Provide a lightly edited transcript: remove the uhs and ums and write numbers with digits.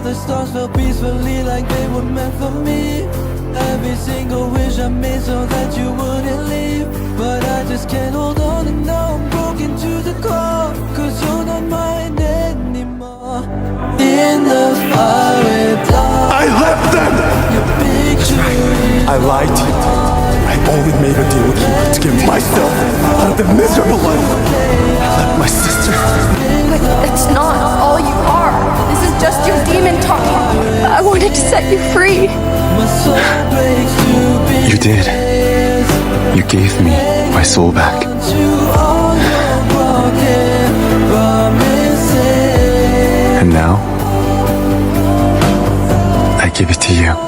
the stars fell peacefully like they were meant for me. Every single wish I made so that you wouldn't leave. But I just can't hold on and now I'm broken to the core. Cause you're not mine anymore. In the fire with love, I left them! your picture is I lied to you. I only made a deal with you to get myself out of the miserable life. I left my sister. But it's not all you are. This is just your demon talking. I wanted to set you free. my soul breaks to pieces. You did. You gave me my soul back. To all your broken promises. And now, I give it to you.